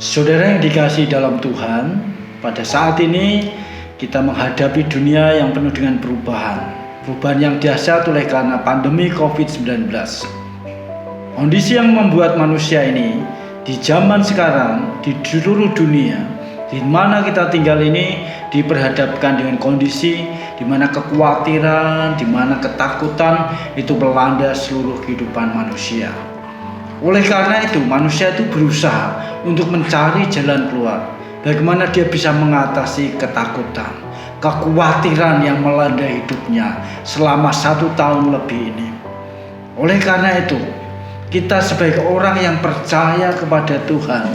Saudara yang dikasihi dalam Tuhan, pada saat ini kita menghadapi dunia yang penuh dengan perubahan yang dahsyat oleh karena pandemi COVID-19. Kondisi yang membuat manusia ini di zaman sekarang di seluruh dunia di mana kita tinggal ini diperhadapkan dengan kondisi di mana kekhawatiran, di mana ketakutan itu melanda seluruh kehidupan manusia. Oleh karena itu, manusia itu berusaha untuk mencari jalan keluar. Bagaimana dia bisa mengatasi ketakutan, kekhawatiran yang melanda hidupnya selama 1 tahun lebih ini. Oleh karena itu, kita sebagai orang yang percaya kepada Tuhan,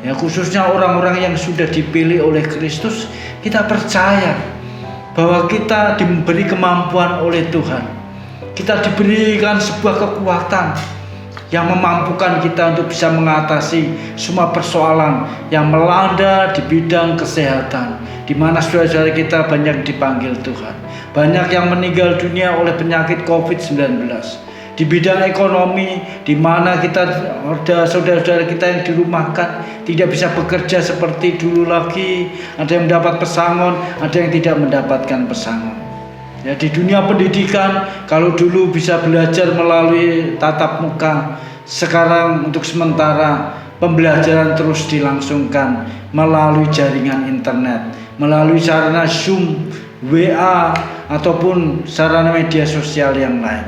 ya khususnya orang-orang yang sudah dipilih oleh Kristus, kita percaya bahwa kita diberi kemampuan oleh Tuhan. Kita diberikan sebuah kekuatan yang memampukan kita untuk bisa mengatasi semua persoalan yang melanda di bidang kesehatan, di mana saudara-saudara kita banyak dipanggil Tuhan, banyak yang meninggal dunia oleh penyakit COVID-19. Di bidang ekonomi, di mana kita ada saudara-saudara kita yang dirumahkan, tidak bisa bekerja seperti dulu lagi, ada yang mendapat pesangon, ada yang tidak mendapatkan pesangon. Ya, di dunia pendidikan, kalau dulu bisa belajar melalui tatap muka, sekarang untuk sementara pembelajaran terus dilangsungkan melalui jaringan internet, melalui sarana Zoom, WA, ataupun sarana media sosial yang lain.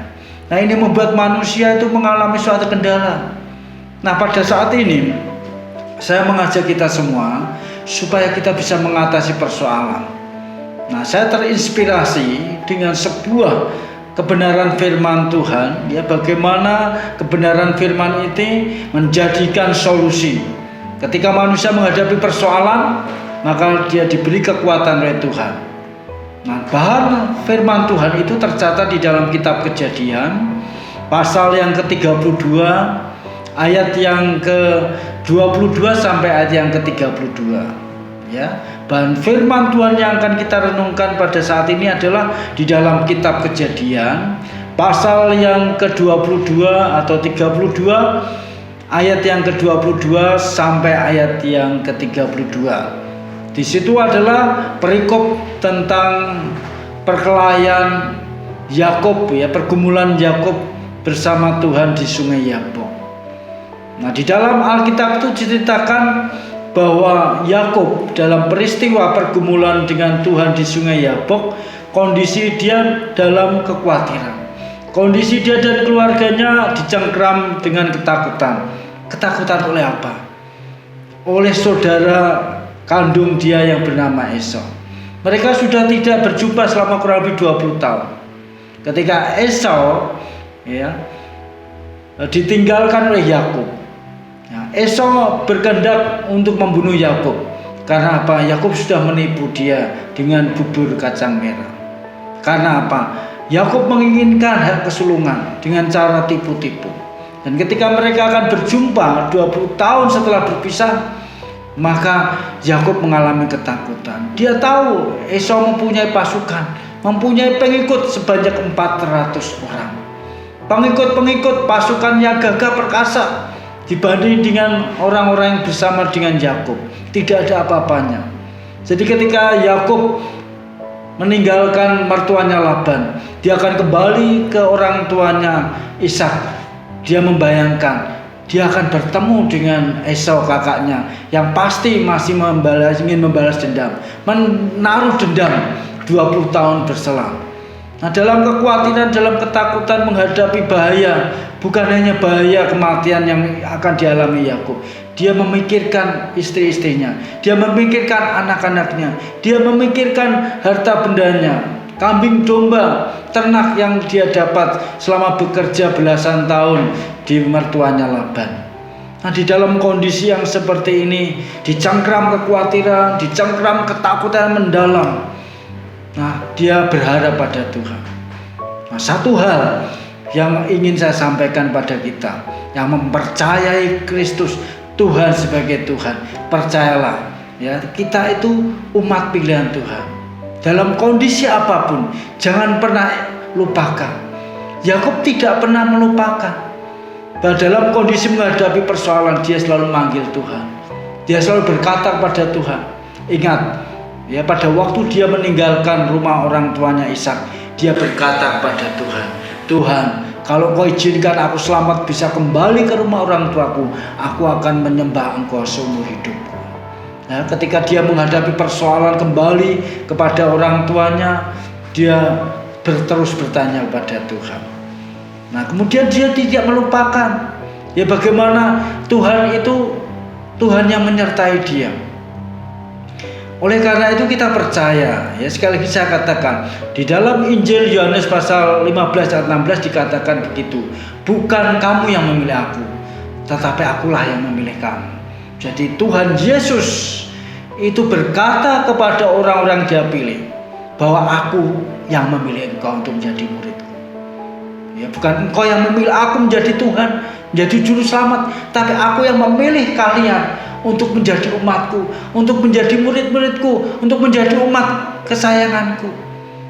Nah, ini membuat manusia itu mengalami suatu kendala. Nah, pada saat ini saya mengajak kita semua supaya kita bisa mengatasi persoalan. Nah, saya terinspirasi dengan sebuah kebenaran firman Tuhan, ya, bagaimana kebenaran firman itu menjadikan solusi. Ketika manusia menghadapi persoalan, maka dia diberi kekuatan oleh Tuhan. Nah, bahan firman Tuhan itu tercatat di dalam kitab Kejadian, pasal yang ke-32, ayat yang ke-22 sampai ayat yang ke-32. Ya, bahan firman Tuhan yang akan kita renungkan pada saat ini adalah di dalam kitab Kejadian pasal yang ke-22 atau 32 ayat yang ke-22 sampai ayat yang ke-32. Di situ adalah perikop tentang perkelahian Yakub, ya, pergumulan Yakub bersama Tuhan di Sungai Yabok. Nah, di dalam Alkitab itu diceritakan bahwa Yakub dalam peristiwa pergumulan dengan Tuhan di Sungai Yabok, kondisi dia dalam kekhawatiran. Kondisi dia dan keluarganya dicengkram dengan ketakutan. Ketakutan oleh apa? Oleh saudara kandung dia yang bernama Esau. Mereka sudah tidak berjumpa selama kurang lebih 20 tahun. Ketika Esau, ya, ditinggalkan oleh Yakub, Esau berkehendak untuk membunuh Yakub. Karena apa? Yakub sudah menipu dia dengan bubur kacang merah. Karena apa? Yakub menginginkan hak kesulungan dengan cara tipu-tipu. Dan ketika mereka akan berjumpa 20 tahun setelah berpisah, maka Yakub mengalami ketakutan. Dia tahu Esau mempunyai pasukan, mempunyai pengikut sebanyak 400 orang. Pengikut-pengikut pasukan yang gagah perkasa dibanding dengan orang-orang yang bersama dengan Yakub, tidak ada apa-apanya. Jadi ketika Yakub meninggalkan mertuanya Laban, dia akan kembali ke orang tuanya Ishak. Dia membayangkan dia akan bertemu dengan Esau kakaknya yang pasti masih ingin membalas dendam, menaruh dendam 20 tahun berselang. Nah, dalam kekhawatiran, dalam ketakutan menghadapi bahaya, bukan hanya bahaya kematian yang akan dialami Yakub. Dia memikirkan istri-istrinya, dia memikirkan anak-anaknya, dia memikirkan harta bendanya, kambing domba, ternak yang dia dapat selama bekerja belasan tahun di mertuanya Laban. Nah, di dalam kondisi yang seperti ini, dicengkram kekhawatiran, dicengkram ketakutan mendalam. Nah, dia berharap pada Tuhan. Nah, satu hal yang ingin saya sampaikan pada kita yang mempercayai Kristus, Tuhan sebagai Tuhan, percayalah, ya, kita itu umat pilihan Tuhan. Dalam kondisi apapun, jangan pernah lupakan. Yakub tidak pernah melupakan bahwa dalam kondisi menghadapi persoalan dia selalu manggil Tuhan. Dia selalu berkata kepada Tuhan. Ingat, ya, pada waktu dia meninggalkan rumah orang tuanya Ishak, dia berkata kepada Tuhan, Tuhan, kalau Engkau izinkan aku selamat bisa kembali ke rumah orang tuaku, aku akan menyembah Engkau seumur hidupku. Nah, ketika dia menghadapi persoalan kembali kepada orang tuanya, dia terus bertanya kepada Tuhan. Nah, kemudian dia tidak melupakan, ya, bagaimana Tuhan itu Tuhan yang menyertai dia. Oleh karena itu kita percaya, ya, sekali lagi saya katakan, di dalam Injil Yohanes pasal 15 ayat 16 dikatakan begitu, bukan kamu yang memilih aku, tetapi akulah yang memilih kamu. Jadi Tuhan Yesus itu berkata kepada orang-orang dia pilih, bahwa aku yang memilih engkau untuk menjadi muridku. Ya, bukan engkau yang memilih aku menjadi Tuhan, menjadi juru selamat, tapi aku yang memilih kalian untuk menjadi umatku, untuk menjadi murid-muridku, untuk menjadi umat kesayanganku.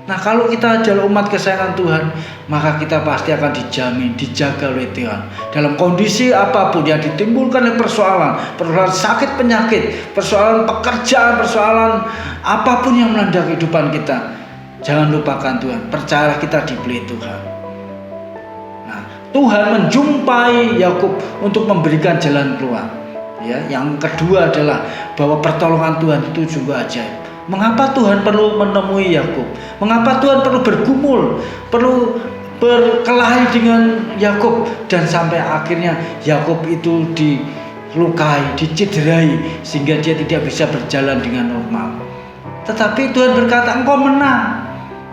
Nah, kalau kita adalah umat kesayangan Tuhan, maka kita pasti akan dijamin, dijaga oleh Tuhan. Dalam kondisi apapun yang ditimbulkan oleh persoalan sakit penyakit, persoalan pekerjaan, persoalan apapun yang melanda kehidupan kita, jangan lupakan Tuhan. Percayalah kita dipilih Tuhan. Nah, Tuhan menjumpai Yakub untuk memberikan jalan keluar. Ya, yang kedua adalah bahwa pertolongan Tuhan itu juga ajaib. Mengapa Tuhan perlu menemui Yakub? Mengapa Tuhan perlu bergumul, perlu berkelahi dengan Yakub, dan sampai akhirnya Yakub itu dilukai, dicederai sehingga dia tidak bisa berjalan dengan normal. Tetapi Tuhan berkata, engkau menang.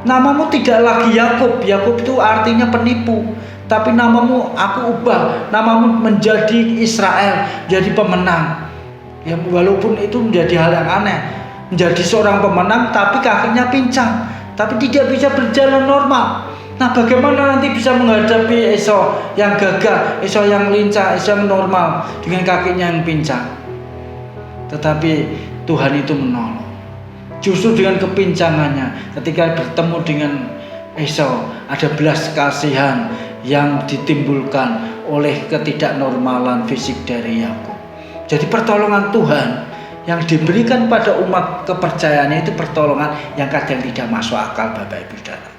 Namamu tidak lagi Yakub. Yakub itu artinya penipu. Tapi namamu aku ubah, namamu menjadi Israel, jadi pemenang. Ya, walaupun itu menjadi hal yang aneh, menjadi seorang pemenang tapi kakinya pincang, tapi tidak bisa berjalan normal. Nah, bagaimana nanti bisa menghadapi Esau yang gagah, Esau yang lincah, Esau yang normal dengan kakinya yang pincang? Tetapi Tuhan itu menolong. Justru dengan kepincangannya, ketika bertemu dengan Esau, ada belas kasihan yang ditimbulkan oleh ketidaknormalan fisik dari Yakub. Jadi pertolongan Tuhan yang diberikan pada umat kepercayaannya itu pertolongan yang kadang tidak masuk akal, Bapak Ibu Saudara.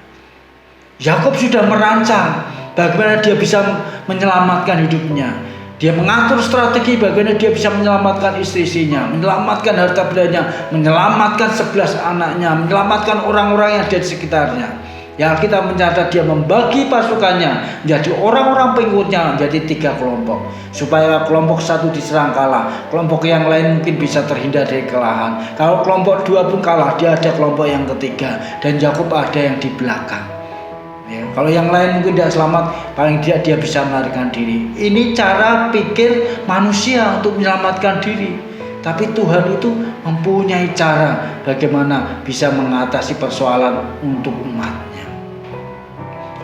Yakub sudah merancang bagaimana dia bisa menyelamatkan hidupnya. Dia mengatur strategi bagaimana dia bisa menyelamatkan istri-istrinya, menyelamatkan harta bendanya, menyelamatkan 11 anaknya, menyelamatkan orang-orang yang ada di sekitarnya. Ya, kita mencatat dia membagi pasukannya menjadi orang-orang pengikutnya menjadi 3 kelompok, supaya kelompok satu diserang kalah, kelompok yang lain mungkin bisa terhindar dari kekalahan. Kalau kelompok 2 pun kalah, dia ada kelompok yang ketiga, dan Yakub ada yang di belakang. Ya, kalau yang lain mungkin tidak selamat, paling tidak dia bisa melarikan diri. Ini cara pikir manusia untuk menyelamatkan diri. Tapi Tuhan itu mempunyai cara bagaimana bisa mengatasi persoalan untuk umat.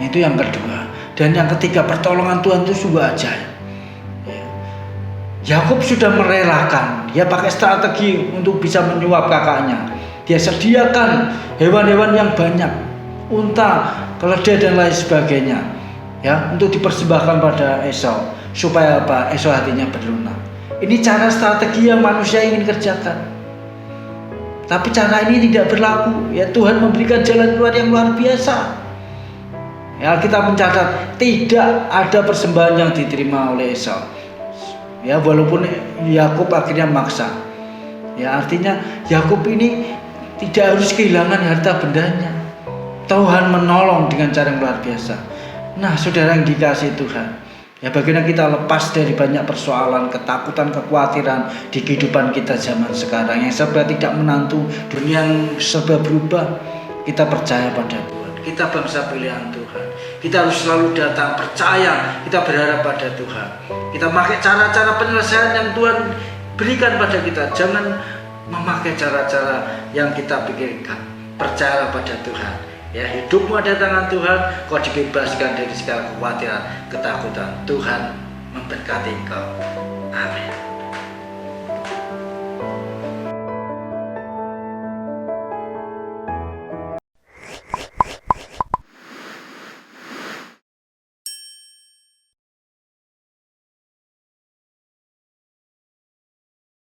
Itu yang kedua. Dan yang ketiga, pertolongan Tuhan itu juga ajaib. Yakub sudah merelakan, dia pakai strategi untuk bisa menyuap kakaknya. Dia sediakan hewan-hewan yang banyak, unta, keledai dan lain sebagainya, ya, untuk dipersembahkan pada Esau, supaya apa? Esau hatinya berlunak. Ini cara strategi yang manusia ingin kerjakan. Tapi cara ini tidak berlaku. Ya, Tuhan memberikan jalan keluar yang luar biasa. Ya, kita mencatat tidak ada persembahan yang diterima oleh Esau. Ya, walaupun Yakub akhirnya maksa. Ya, artinya Yakub ini tidak harus kehilangan harta bendanya. Tuhan menolong dengan cara yang luar biasa. Nah, saudara yang dikasihi Tuhan, ya, bagaimana kita lepas dari banyak persoalan, ketakutan, kekhawatiran di kehidupan kita zaman sekarang yang serba tidak menentu, dunia yang serba berubah. Kita percaya pada Tuhan. Kita bangsa pilihan Tuhan. Kita harus selalu datang percaya, kita berharap pada Tuhan. Kita pakai cara-cara penyelesaian yang Tuhan berikan pada kita. Jangan memakai cara-cara yang kita pikirkan. Percayalah pada Tuhan. Ya, hidupmu ada tangan Tuhan, kau dibebaskan dari segala kekhawatiran, ketakutan. Tuhan memberkati engkau. Amin.